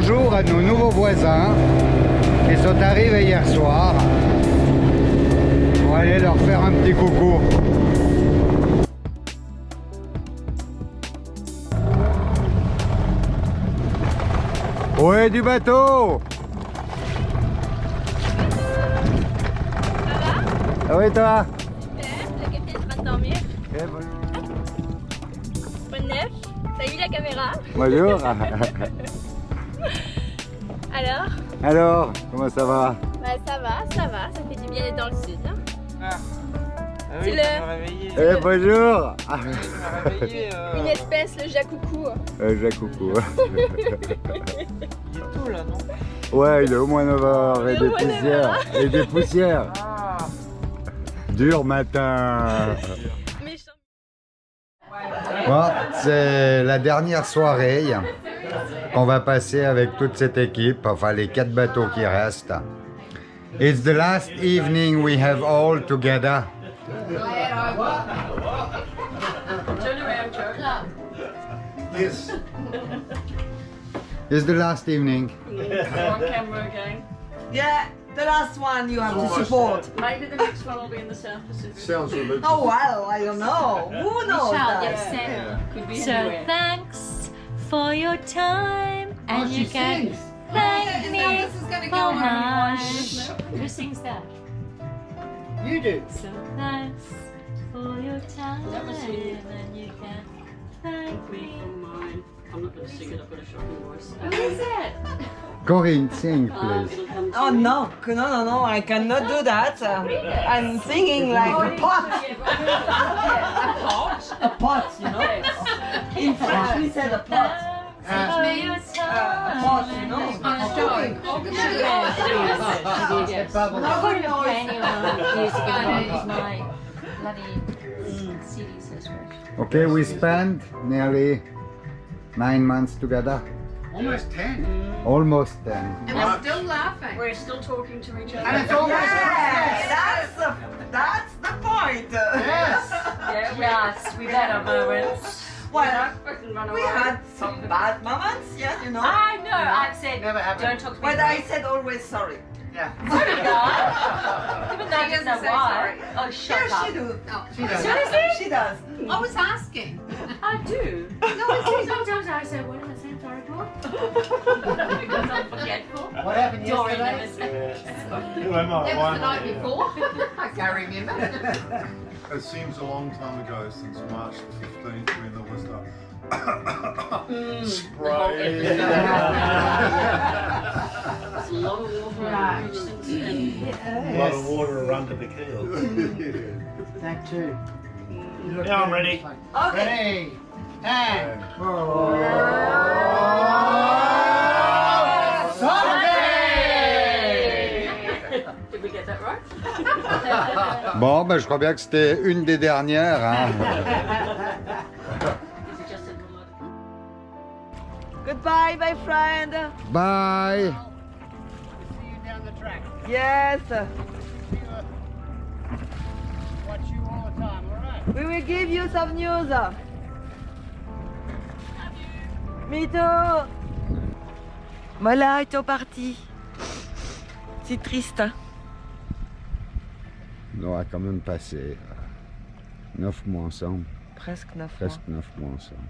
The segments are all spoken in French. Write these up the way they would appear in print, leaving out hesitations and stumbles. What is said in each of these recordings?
bonjour à nos nouveaux voisins qui sont arrivés hier soir. On va aller leur faire un petit coucou. Ouais, du bateau. Ça va? Ah oui, toi? Super, la capitaine est en train de dormir. Eh, bonjour. Bonne neuf. Salut la caméra. Bonjour. Alors, Comment ça va? bah ça va, ça fait du bien d'être dans le sud. Hein. Ah C'est oui, le- ça m'a réveillé. Eh, bonjour. Ça m'a réveillé. Une espèce, le jacoucou. Jacques, coucou. Il est tôt là, non? Ouais, il est au moins 9h Il et est des au moins 9 poussières. heures. Et des poussières. Ah. Dur matin. Méchant. Bon, c'est la dernière soirée qu'on va passer avec toute cette équipe, enfin les 4 bateaux qui restent. It's the last evening we have all together. Yes. It's the last evening. On camera again. Yeah, the last one you have to Almost support. Maybe the next one will be in the South Pacific. Sounds religious. Oh well, I don't know. Who knows that? Could be So anywhere. thanks for your time, and you can thank me This is gonna go for on hush. Who sings that? You do. So thanks for your time, That was it. and you can thank Me me. from mine. I'm not going to sing it, I've got a shocking voice. Who is it? Corinne, sing please. It'll come to Oh me. no, I cannot do that. I'm singing like a pot. A pot, you know. In French we said a pot. Thanks for your A pot, you know. Nobody knows. My bloody CD says French. Okay, we spent nearly 9 months together. Almost 10. Almost 10. And we're still laughing. We're still talking to each other. And it's almost Yeah, that's the point. Yes. Yes, we've had our moments. Well, Fucking run we away. had some bad moments, yeah, you know. I know, I've said Never happened. don't talk to me. But I said always sorry. Yeah. Even though I didn't know doesn't say why. Oh, shut Yes, up. she do. No, she does. Seriously? She does. I was asking. I do. No, it's Sometimes I say, what did I say I'm sorry for? Because I'm forgetful. What happened Dory yesterday? never said. Who am I? That Why was the am I night here? before. I can't remember. It seems a long time ago since March the 15th when there was the spray. There's a lot of water on the beach since then. A lot of water under the keel. That too. Now I'm ready. Okay. Ready. And. Did we get that right? Bon, ben, je crois bien que c'était une des dernières. Hein. Is it just a little Goodbye, my friend. Bye. See you down the track. Yes. Watch you all the time, alright? We will give you some news. Me too. Voilà, ils sont partis. C'est triste. On aura quand même passé 9 mois ensemble. Presque 9 mois. Presque 9 mois ensemble.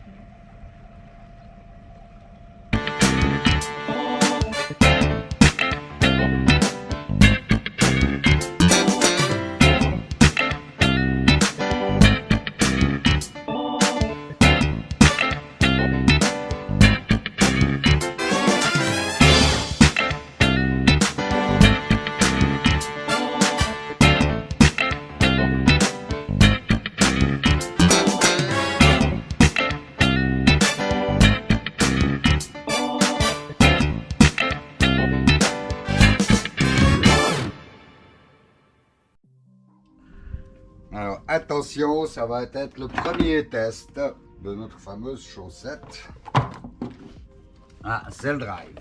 Alors attention, ça va être le premier test de notre fameuse chaussette. Ah, c'est le drive.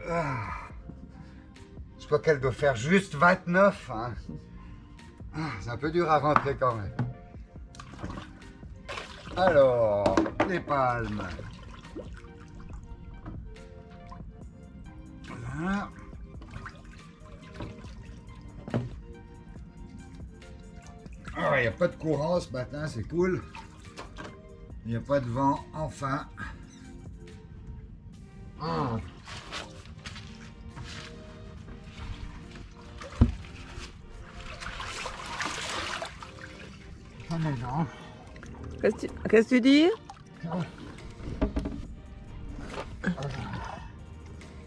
Ah. Je crois qu'elle doit faire juste 29. Hein. Ah, c'est un peu dur à rentrer quand même. Alors, les palmes. Hein? Ah, il n'y a pas de courant ce matin, c'est cool. Il n'y a pas de vent, enfin. Ah. Ah, mais non. Qu'est-ce que tu dis?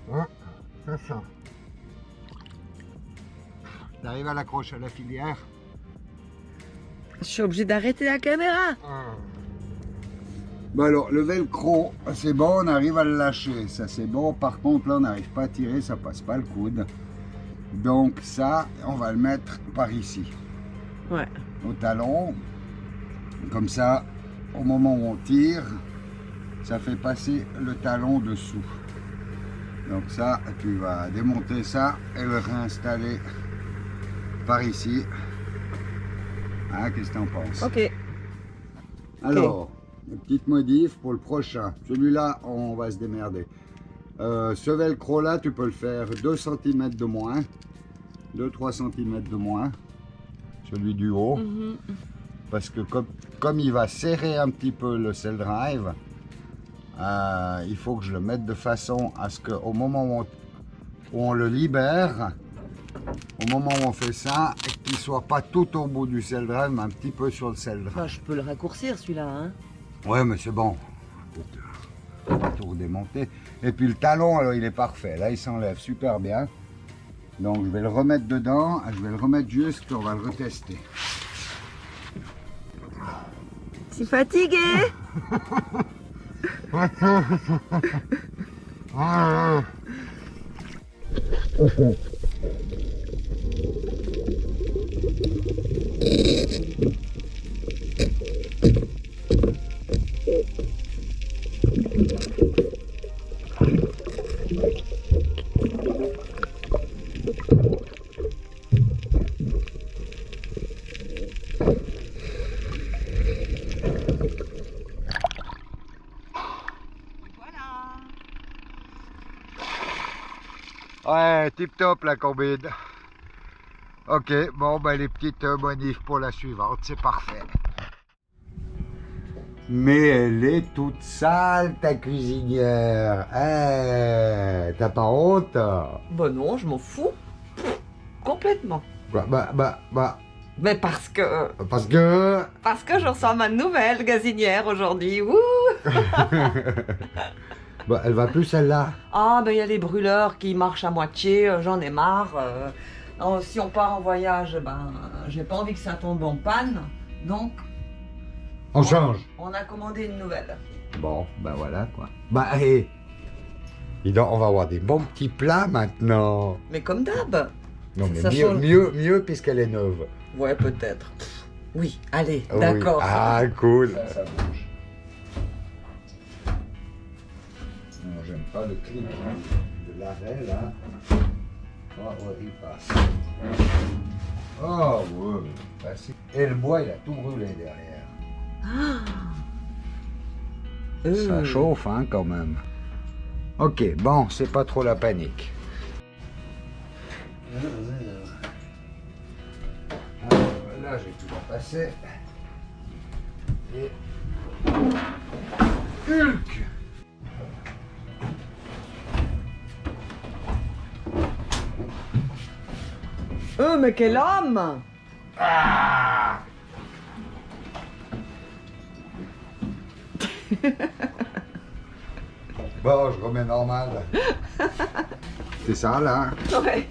Ouais, c'est ça. T'arrives à l'accrocher à la filière. Je suis obligée d'arrêter la caméra. Bah alors, le velcro, c'est bon, on arrive à le lâcher, ça c'est bon. Par contre, là, on n'arrive pas à tirer, ça passe pas le coude. Donc ça, on va le mettre par ici. Ouais. Au talon. Comme ça, au moment où on tire, ça fait passer le talon dessous. Donc ça, tu vas démonter ça et le réinstaller par ici. Hein, qu'est-ce que t'en penses? Ok. Alors, une petite modif pour le prochain. Celui-là, on va se démerder. Ce velcro-là, tu peux le faire 2 cm de moins. 2-3 cm de moins. Celui du haut. Parce que comme il va serrer un petit peu le cell drive, il faut que je le mette de façon à ce qu'au moment où on le libère, au moment où on fait ça, qu'il ne soit pas tout au bout du cell drive, mais un petit peu sur le cell drive. Enfin, je peux le raccourcir celui-là, hein. Ouais, mais c'est bon. Écoute, on va tout redémonter. Et puis le talon, alors il est parfait. Là, il s'enlève super bien. Donc je vais le remettre dedans. Je vais le remettre juste, on va le retester. Je suis fatiguée. Ouais, tip top la combine. Ok, bon, ben les petites modifs pour la suivante, c'est parfait. Mais elle est toute sale, ta cuisinière. T'as pas honte? Bah non, je m'en fous. Complètement. Bah, Mais parce que je reçois ma nouvelle gazinière aujourd'hui. Ouh. bah, elle va plus celle-là. Ah ben il y a les brûleurs qui marchent à moitié, j'en ai marre. Si on part en voyage, ben j'ai pas envie que ça tombe en panne. Donc On change. on a commandé une nouvelle. Bon, ben voilà quoi. Bah, hé. On va avoir des bons petits plats maintenant. Mais comme d'hab. Non, mais Ça mieux, change. mieux puisqu'elle est neuve. Ouais, peut-être. Oui, allez, Oui. d'accord. Ah, cool. Ça bouge. Non, j'aime pas le clic de l'arrêt là. Oh, ouais, il passe. Oh, ouais, facile. Et le bois, il a tout brûlé derrière. Ça chauffe, hein, quand même. Ok, bon, c'est pas trop la panique. Alors, là, j'ai tout passé. Et... Hulk! Mais quel homme! Ah! Bon, je remets normal. C'est ça, là? Ouais.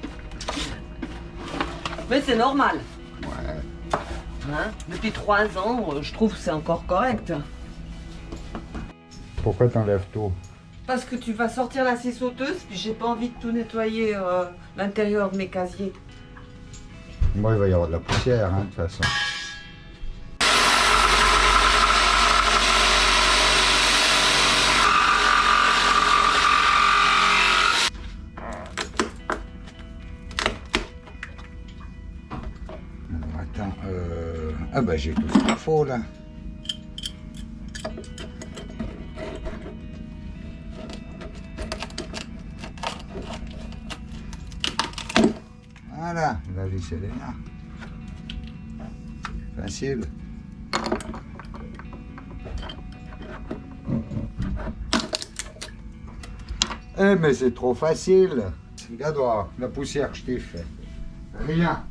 Mais c'est normal. Ouais. Hein? Depuis 3 ans, je trouve que c'est encore correct. Pourquoi t'enlèves tout? Parce que tu vas sortir la scie sauteuse, puis j'ai pas envie de tout nettoyer l'intérieur de mes casiers. Moi, il va y avoir de la poussière, hein, de toute façon. Attends, ah bah j'ai tout ce qu'il faut là. jolie Selena. Facile. Eh, mais c'est trop facile. Regarde, la poussière que je t'ai fait. Rien.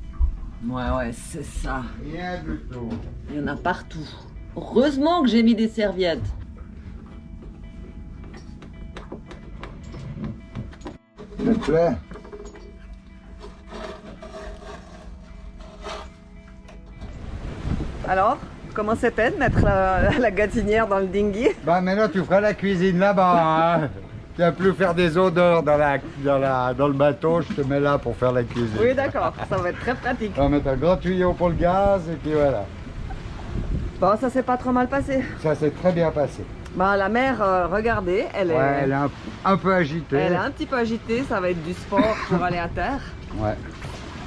Ouais, c'est ça. Rien du tout. Il y en a partout. Heureusement que j'ai mis des serviettes. Ça te plaît? Alors, comment c'était de mettre la gazinière dans le dinghy? Bah, maintenant, tu feras la cuisine là-bas. Hein. Tu vas plus faire des odeurs dans le bateau. Je te mets là pour faire la cuisine. Oui, d'accord, ça va être très pratique. On va mettre un grand tuyau pour le gaz et puis voilà. Bon, ça s'est pas trop mal passé. Ça s'est très bien passé. Bah, la mer, regardez, elle est... Ouais, elle est un peu agitée. Elle est un petit peu agitée, ça va être du sport pour aller à terre. Ouais.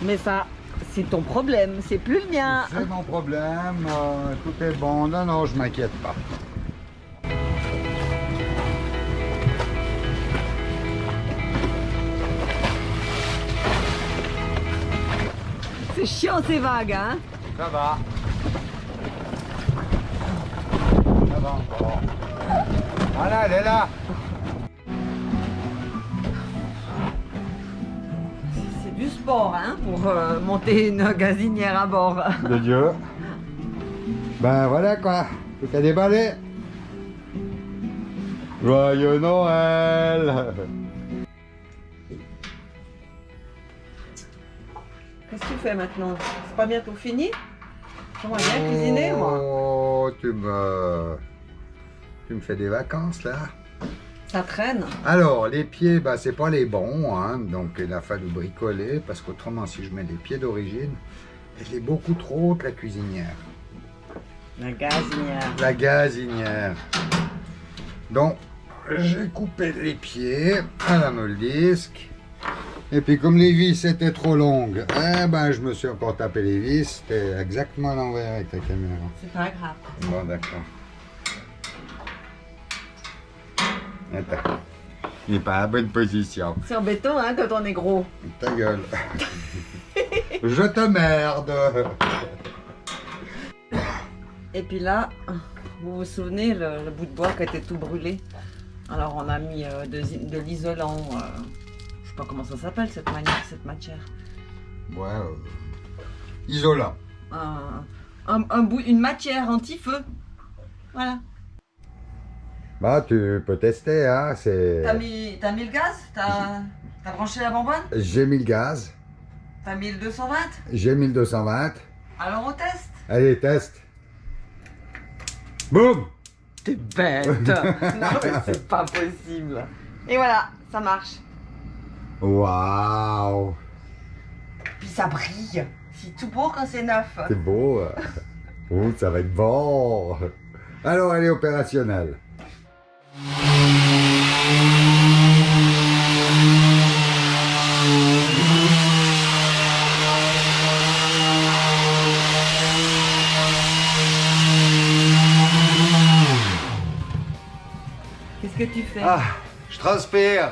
Mais ça, c'est ton problème, c'est plus le mien. C'est mon problème, tout est bon. Non, non, je m'inquiète pas. C'est chiant ces vagues, hein? Ça va. Ça va encore. Voilà, elle est là. C'est du sport, hein, pour monter une gazinière à bord. De Dieu. Ben voilà quoi, tout qu'à déballer. Joyeux Noël. Qu'est-ce que tu fais maintenant? C'est pas bientôt fini? J'aimerais bien cuisiner, moi. Oh, tu me fais des vacances là. Ça traîne. Alors, les pieds, bah, c'est pas les bons, hein, donc il a fallu bricoler, parce qu'autrement, si je mets les pieds d'origine, elle est beaucoup trop haute, la cuisinière. La gazinière. La gazinière. Donc, j'ai coupé les pieds à la meule disque. Et puis, comme les vis étaient trop longues, eh ben, je me suis encore tapé les vis. C'était exactement à l'envers avec la caméra. C'est pas grave. Bon, d'accord. Attends. Il n'est pas à la bonne position. C'est embêtant, hein, quand on est gros. Ta gueule. Je te merde. Et puis là, vous vous souvenez, le bout de bois qui était tout brûlé. Alors on a mis de l'isolant, je sais pas comment ça s'appelle cette matière. Ouais, isolant. Une matière anti-feu. Voilà. Bah, tu peux tester, hein, c'est... T'as mis le gaz? T'as branché la bonbonne? J'ai mis le gaz. T'as mis le 220? J'ai mis le 220. Alors on teste. Allez, teste. Boum! T'es bête. Non mais c'est pas possible. Et voilà, ça marche. Waouh! Puis ça brille. C'est tout beau quand c'est neuf. C'est beau. Oh, ça va être bon. Alors, elle est opérationnelle. Qu'est-ce que tu fais? Ah, je transpire.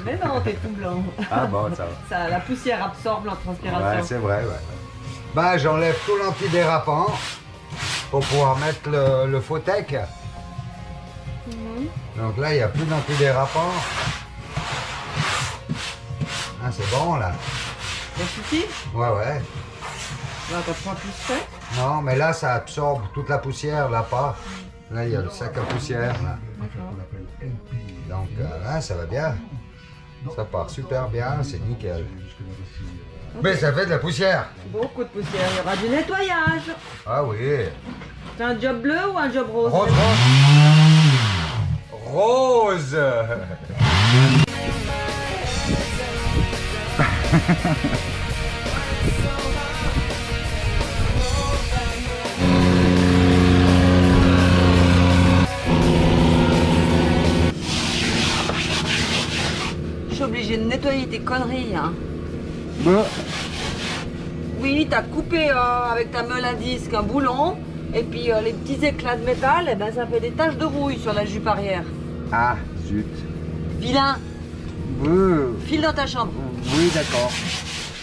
Mais non, t'es tout blanc. Ah bon, ça va. La poussière absorbe la transpiration. Ouais, c'est vrai, ouais. Bah, j'enlève tout l'antidérapant pour pouvoir mettre le Fotec. Donc là, il n'y a plus d'antidérapant. Ah, c'est bon, là. Ça suffit? Ouais, ouais. Là, t'as pas plus fait? Non, mais là, ça absorbe toute la poussière, là, pas. Là, il y a le sac à poussière, là. Donc, là, ça va bien. Ça part super bien, c'est nickel. Mais ça fait de la poussière. Beaucoup de poussière, il y aura du nettoyage. Ah oui. C'est un job bleu ou un job rose? Rose, rose. Rose. Je suis obligée de nettoyer tes conneries, hein. Bah. Oui, t'as coupé avec ta meule à disque un boulon, et puis les petits éclats de métal, eh ben, ça fait des taches de rouille sur la jupe arrière. Ah, zut. Vilain, Oui, file dans ta chambre. oui, d'accord.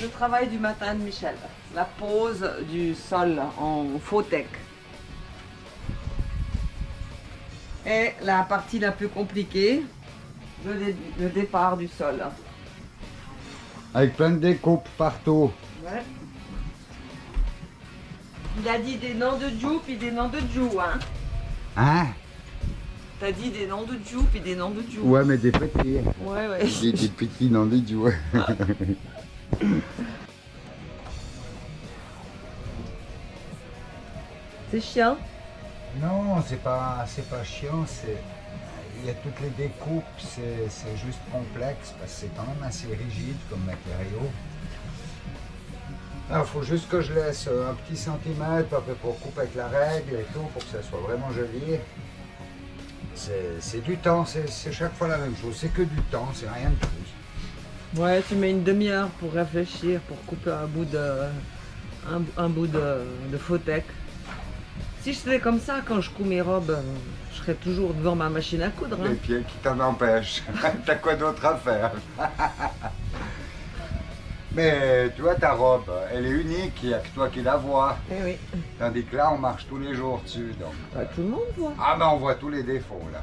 le travail du matin de Michel. La pose du sol en Fotec. Et la partie la plus compliquée, le départ du sol. Avec plein de découpes partout. Ouais. Il a dit des noms de Jou puis des noms de Jou, hein. Hein? T'as dit des noms de Jou puis des noms de Jou. Ouais, mais des petits. Ouais, ouais. Des petits noms de Jou. C'est chiant. Non, c'est pas chiant, il y a toutes les découpes, c'est juste complexe parce que c'est quand même assez rigide comme matériau. Alors, il faut juste que je laisse un petit centimètre pour couper avec la règle et tout, pour que ça soit vraiment joli. C'est du temps, c'est chaque fois la même chose, c'est que du temps, c'est rien de plus. Ouais, tu mets une demi-heure pour réfléchir, pour couper un bout de Fotec. Si je faisais comme ça quand je couds mes robes, je serais toujours devant ma machine à coudre. Hein. Les pieds qui t'en empêchent. T'as quoi d'autre à faire? Mais tu vois, ta robe, elle est unique, il n'y a que toi qui la vois. Eh oui. Tandis que là, on marche tous les jours dessus. Donc. Bah, tout le monde voit. Ah ben on voit tous les défauts là.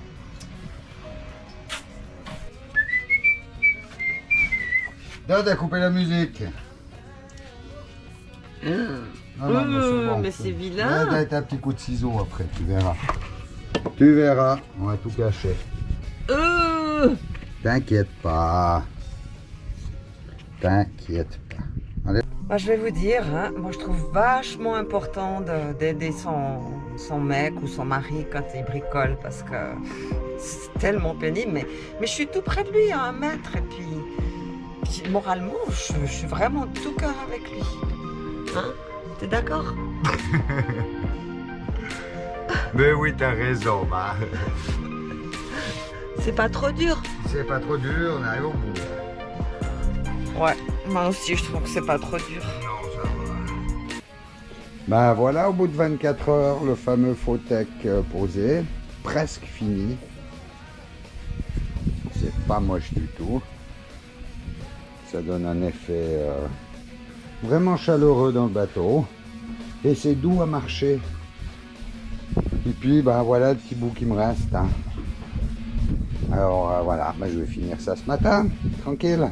Là, t'as coupé la musique. Non, Mais c'est vilain. Là, t'as un petit coup de ciseau après, tu verras. Tu verras, on va tout cacher. T'inquiète pas. T'inquiète pas. Allez. Bah, je vais vous dire, hein, moi je trouve vachement important d'aider son mec ou son mari quand il bricole parce que c'est tellement pénible. Mais je suis tout près de lui, à 1 mètre, et puis moralement, je suis vraiment de tout cœur avec lui. Hein? T'es d'accord? Mais oui, t'as raison, bah. C'est pas trop dur? C'est pas trop dur, on arrive au bout. Ouais, moi aussi je trouve que c'est pas trop dur. Non, ça va. Bah voilà, au bout de 24 heures, le fameux Fotec posé, presque fini. C'est pas moche du tout. Ça donne un effet vraiment chaleureux dans le bateau. Et c'est doux à marcher. Et puis, bah voilà le petit bout qui me reste. Hein. Alors voilà, bah, je vais finir ça ce matin, tranquille.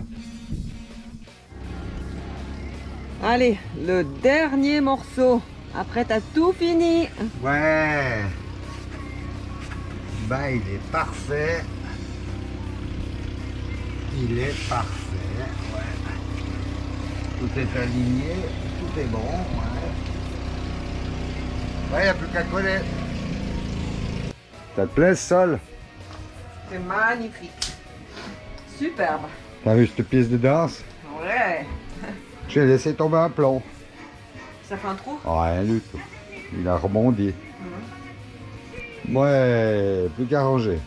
Allez, le dernier morceau. Après, t'as tout fini. Ouais. Bah, il est parfait. Il est parfait, ouais. Tout est aligné, tout est bon, ouais. Ouais, il n'y a plus qu'à coller. Ça te plaît, ce sol? C'est magnifique. Superbe. T'as vu cette pièce de danse? Ouais. J'ai laissé tomber un plomb. Ça fait un trou? Rien du tout. Il a rebondi. Ouais, plus qu'à ranger.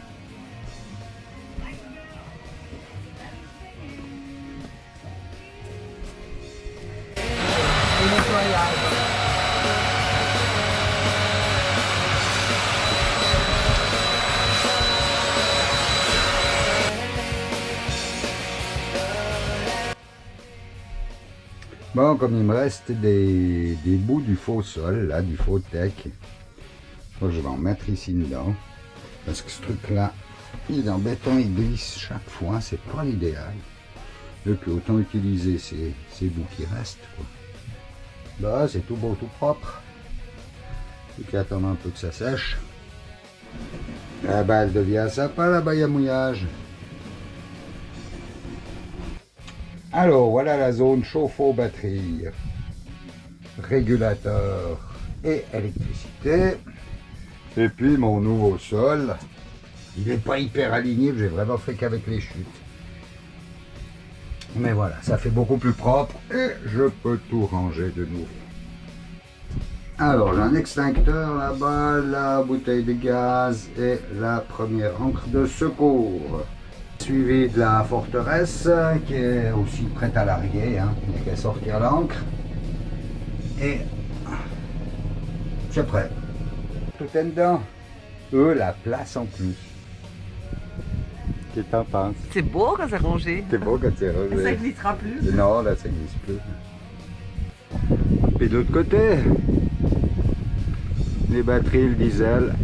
Le nettoyage. Bon, comme il me reste des bouts du faux sol, là, du faux tech, je vais en mettre ici dedans. Parce que ce truc-là, il est en béton, il glisse chaque fois, c'est pas l'idéal. Et puis autant utiliser ces bouts qui restent, quoi. Bah, c'est tout beau, tout propre. Plus qu'à attendre un peu que ça sèche. Ah bah, elle devient sympa, là-bas, il y a mouillage. Alors, voilà la zone chauffe-eau-batterie, régulateur et électricité. Et puis mon nouveau sol, il n'est pas hyper aligné, j'ai vraiment fait qu'avec les chutes. Mais voilà, ça fait beaucoup plus propre et je peux tout ranger de nouveau. Alors, j'ai un extincteur là-bas, la bouteille de gaz et la première encre de secours. Suivi de la forteresse qui est aussi prête à larguer, hein, il n'y a qu'à sortir l'ancre. Et c'est prêt. Tout est dedans. La place en plus. Qu'est-ce que t'en penses? C'est beau quand c'est rangé. C'est beau quand c'est Ça rosé. glissera plus. Non, là, ça glisse plus. Puis de l'autre côté, les batteries, le diesel.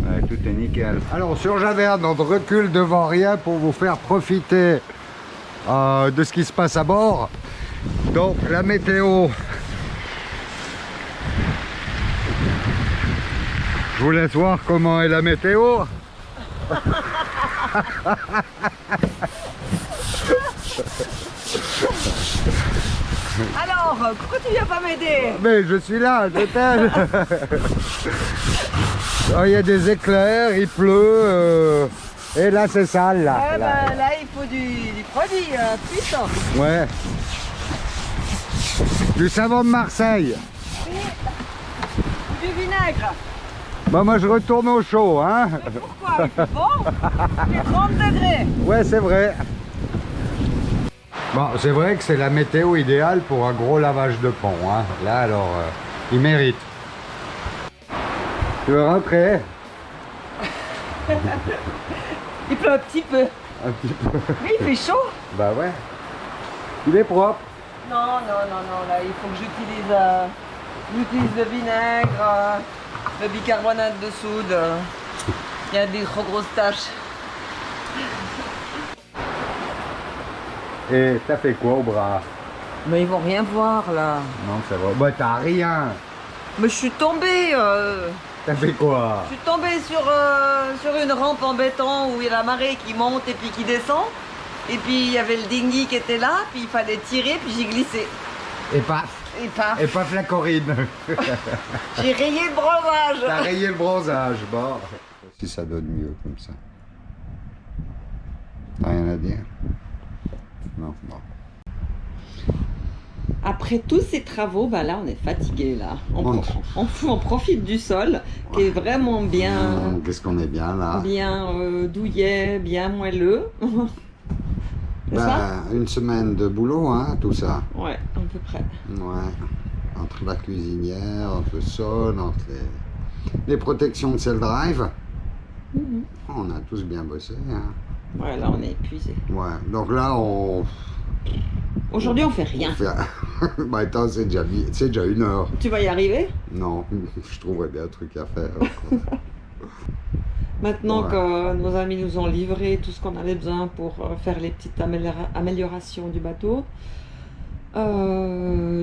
Ouais, tout est nickel. Alors, sur Javerne, on recule devant rien pour vous faire profiter de ce qui se passe à bord. Donc, la météo. Je vous laisse voir comment est la météo. Alors, pourquoi tu viens pas m'aider? Mais je suis là, je t'aide. Oh, il y a des éclairs, il pleut. Et là, c'est sale, là. Ah, là, il faut du produit puissant. Ouais. Du savon de Marseille. Du vinaigre. Bah, moi, je retourne au chaud, hein. Pourquoi? C'est bon. Il fait 30 degrés. Ouais, c'est vrai. Bon, c'est vrai que c'est la météo idéale pour un gros lavage de pont, hein. Là, alors, il mérite. Tu veux rentrer? Il pleut un petit peu. Un petit peu. Mais il fait chaud. Bah ouais. Il est propre. Non, là, il faut que j'utilise le vinaigre, le bicarbonate de soude. Il y a des trop grosses taches. Et t'as fait quoi au bras? Mais ils vont rien voir là. Non, ça va. Bah, t'as rien. Mais je suis tombée. T'as fait quoi? Je suis tombée sur une rampe en béton où il y a la marée qui monte et puis qui descend. Et puis il y avait le dinghy qui était là, puis il fallait tirer, puis j'ai glissé. Et paf. Et paf, Et paf la Corinne. j'ai rayé le breuvage. T'as rayé le bronzage. Bon. Si ça donne mieux comme ça. T'as rien à dire? Non, bon. Après tous ces travaux, bah là on est fatigué là. On- On profite du sol qui est vraiment bien, Qu'est-ce qu'on est bien là? bien douillet, bien moelleux. C'est ça? Bah, une semaine de boulot, hein, tout ça. Ouais, à peu près. Ouais. Entre la cuisinière, entre le sol, entre les protections de cell drive. On a tous bien bossé, hein. Ouais, là on est épuisé. Ouais. Donc là, on Aujourd'hui on fait rien. fait... bah attends, c'est déjà 1 heure. Tu vas y arriver? Non, je trouverais bien un truc à faire. quoi. Maintenant Ouais. que nos amis nous ont livré tout ce qu'on avait besoin pour faire les petites améliorations du bateau,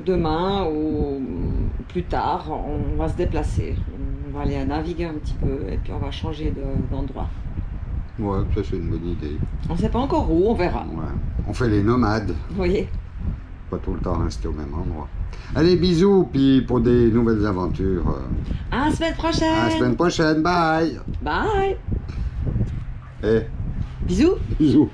demain ou plus tard, on va se déplacer. On va aller naviguer un petit peu et puis on va changer d'endroit. Ouais, ça c'est une bonne idée. On ne sait pas encore où, on verra. Ouais. On fait les nomades, Vous voyez? pas tout le temps rester au même endroit. Allez, bisous, puis pour des nouvelles aventures, À la semaine prochaine! à la semaine prochaine, bye! Bye! Eh, Bisous! bisous!